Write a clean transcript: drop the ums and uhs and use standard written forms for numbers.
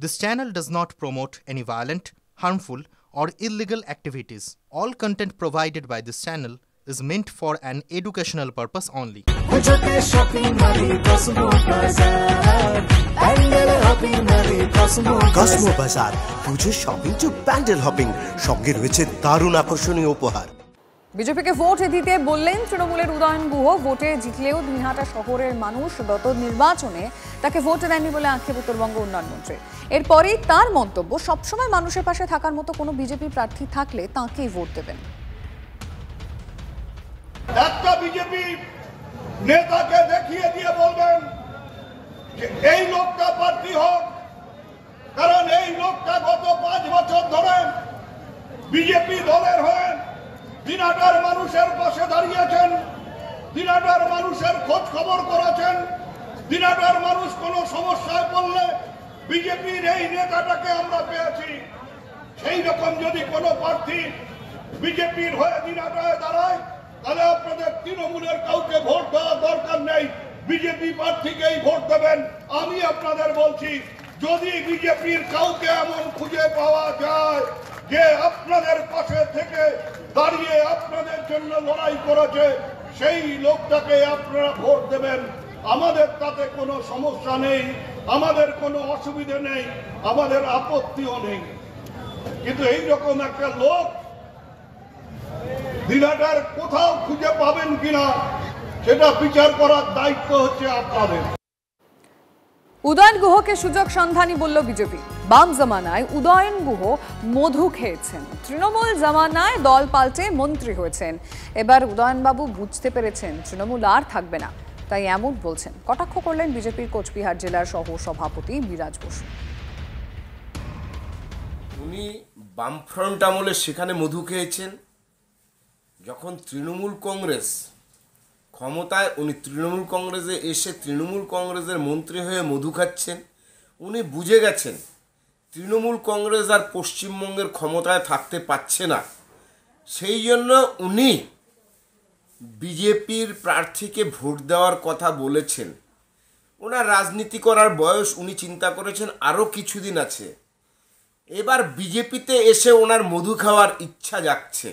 This channel does not promote any violent, harmful, or illegal activities. All content provided by this channel is meant for an educational purpose only. Cosmo বাজার পুজোর shopping two pandal hopping, সঙ্গে রয়েছে দারুণ আকর্ষণীয় উপহার। বিজেপিকে vote দিতে বললেন তৃণমূলের উদয়ন গুহ। ভোটে জিতলেও দিনহাটা শহরের মানুষ গত নির্বাচনে তাকে ভোট দেয়নি বলে আক্ষেপ উত্তরবঙ্গ উন্নয়ন মন্ত্রী। এরপরেই তার মন্তব্য, সবসময় মানুষের পাশে থাকার মতো কোনো বিজেপি প্রার্থী থাকলে তাঁকেই ভোট দেবেন। একটা বিজেপি নেতাকে দেখিয়ে দিয়ে বলবেন যে এই লোকটা প্রার্থী হোক, কারণ এই লোকটা গত 5 বছর ধরে বিজেপি দলের হয়ে দিনহাটার মানুষের পাশে দাঁড়িয়েছেন, দিনহাটার মানুষের খোঁজ খবর করেছেন। দিনহাটার মানুষ কোনো সমস্যায় পড়লে বিজেপির এই নেতাটাকে আমরা পেয়েছি। সেই রকম যদি কোনো প্রার্থী বিজেপির হয়ে দিনহাটায় দাঁড়ায়, তাহলে আপনাদের তৃণমূলের কাউকে ভোট দেওয়ার দরকার নেই, বিজেপি প্রার্থীকেই ভোট দেবেন। আমি আপনাদের বলছি, যদি বিজেপির কাউকে এমন খুঁজে পাওয়া যায় যে আপনাদের পাশে থেকে দাঁড়িয়ে আপনাদের জন্য লড়াই করেছে, সেই লোকটাকে আপনারা ভোট দেবেন। আমাদের তাতে কোনো সমস্যা নেই, আমাদের কোনো অসুবিধা নেই, আমাদের আপত্তিও নেই। কিন্তু এইরকম একটা লোক দিনহাটার কোথাও খুঁজে পাবেন কিনা সেটা বিচার করার দায়িত্ব হচ্ছে আপনাদের। উদয়ন গুহকে সুযোগ সন্ধানী বলল বিজেপি। বাম জামানায় উদয়ন গুহ মধু খেয়েছেন, তৃণমূল জামানায় দল পাল্টে মন্ত্রী হয়েছেন। এবার উদয়নবাবু বুঝতে পেরেছেন তৃণমূল আর থাকবে না, তাই এমন বলছেন। কটাক্ষ করলেন বিজেপির কোচবিহার জেলার সহ সভাপতি বিরাজ বসু। উনি বামফ্রন্ট আমলে সেখানে মধু খেয়েছেন। যখন তৃণমূল কংগ্রেস ক্ষমতায়, উনি তৃণমূল কংগ্রেসে এসে তৃণমূল কংগ্রেসের মন্ত্রী হয়ে মধু খাচ্ছেন। উনি বুঝে গেছেন তৃণমূল কংগ্রেস আর পশ্চিমবঙ্গের ক্ষমতায় থাকতে পারছে না। সেই জন্য উনি বিজেপির প্রার্থীকে ভোট দেওয়ার কথা বলেছেন। ওনার রাজনীতি করার বয়স, উনি চিন্তা করেছেন আরও কিছুদিন আছে। এবার বিজেপিতে এসে ওনার মধু খাওয়ার ইচ্ছা জাগছে।